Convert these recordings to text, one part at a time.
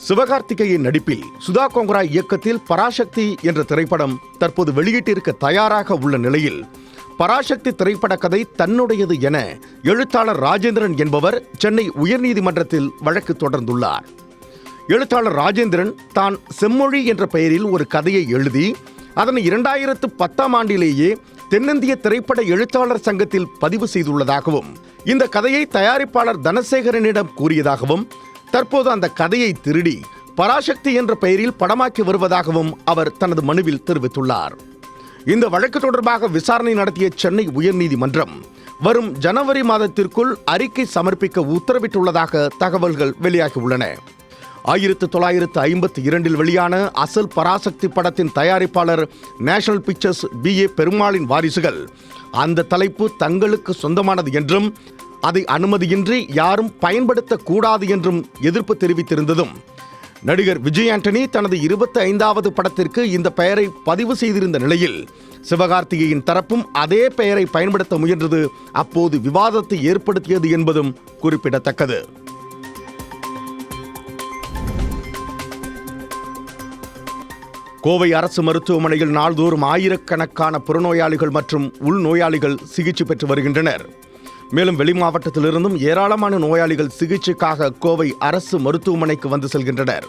சிவகார்த்திகேயன் நடிப்பில் சுதா கோங்கரா இயக்கத்தில் பராசக்தி என்ற திரைப்படம் தற்போது வெளியிட்டிருக்க தயாராக உள்ள நிலையில் பராசக்தி திரைப்பட கதை தன்னுடையது என எழுத்தாளர் ராஜேந்திரன் என்பவர் சென்னை உயர்நீதிமன்றத்தில் வழக்கு தொடர்ந்துள்ளார். எழுத்தாளர் ராஜேந்திரன் தான் செம்மொழி என்ற பெயரில் ஒரு கதையை எழுதி அதனை 2010ஆம் ஆண்டிலேயே தென்னிந்திய திரைப்பட எழுத்தாளர் சங்கத்தில் பதிவு செய்துள்ளதாகவும், இந்த கதையை தயாரிப்பாளர் தனசேகரனிடம் கூறியதாகவும், தற்போது அந்த கதையை திருடி பராசக்தி என்ற பெயரில் படமாக்கி வருவதாகவும் அவர் தனது மனுவில் தெரிவித்துள்ளார். இந்த வழக்கு தொடர்பாக விசாரணை நடத்திய சென்னை உயர்நீதிமன்றம் வரும் ஜனவரி மாதத்திற்குள் அறிக்கை சமர்ப்பிக்க உத்தரவிட்டுள்ளதாக தகவல்கள் வெளியாகியுள்ளன. 1952 வெளியான அசல் பராசக்தி படத்தின் தயாரிப்பாளர் நேஷனல் பிக்சர்ஸ் B.A. பெருமாளின் வாரிசுகள் அந்த தலைப்பு தங்களுக்கு சொந்தமானது என்றும் அதை அனுமதியின்றி யாரும் பயன்படுத்தக்கூடாது என்றும் எதிர்ப்பு தெரிவித்திருந்ததும், நடிகர் விஜய் ஆண்டனி தனது 25வது படத்திற்கு இந்த பெயரை பதிவு செய்திருந்த நிலையில் சிவகார்த்திகேயன் தரப்பும் அதே பெயரை பயன்படுத்த முயன்றது அப்போது விவாதத்தை ஏற்படுத்தியது என்பதும் குறிப்பிடத்தக்கது. கோவை அரசு மருத்துவமனையில் நாள்தோறும் ஆயிரக்கணக்கான புறநோயாளிகள் மற்றும் உள்நோயாளிகள் சிகிச்சை பெற்று வருகின்றனர். மேலும் வெளி மாவட்டத்திலிருந்தும் ஏராளமான நோயாளிகள் சிகிச்சைக்காக கோவை அரசு மருத்துவமனைக்கு வந்து செல்கின்றனர்.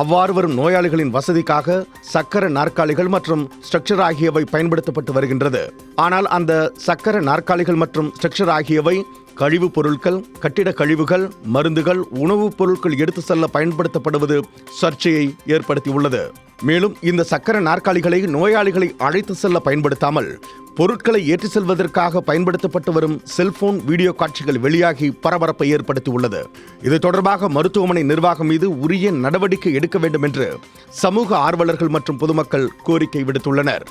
அவ்வாறு வரும் நோயாளிகளின் வசதிக்காக சக்கர நாற்காலிகள் மற்றும் ஸ்ட்ரக்சர் ஆகியவை பயன்படுத்தப்பட்டு வருகின்றது. ஆனால் அந்த சக்கர நாற்காலிகள் மற்றும் ஸ்ட்ரக்சர் ஆகியவை கழிவுப் பொருட்கள், கட்டிட கழிவுகள், மருந்துகள், உணவுப் பொருட்கள் எடுத்து செல்ல பயன்படுத்தப்படுவது சர்ச்சையை ஏற்படுத்தியுள்ளது. மேலும் இந்த சக்கர நாற்காலிகளை நோயாளிகளை அழைத்து செல்ல பயன்படுத்தாமல் பொருட்களை ஏற்றி செல்வதற்காக பயன்படுத்தப்பட்டு வரும் செல்போன் வீடியோ காட்சிகள் வெளியாகி பரபரப்பை ஏற்படுத்தியுள்ளது. இது தொடர்பாக மருத்துவமனை நிர்வாகம் மீது உரிய நடவடிக்கை எடுக்க வேண்டும் என்று சமூக ஆர்வலர்கள் மற்றும் பொதுமக்கள் கோரிக்கை விடுத்துள்ளனர்.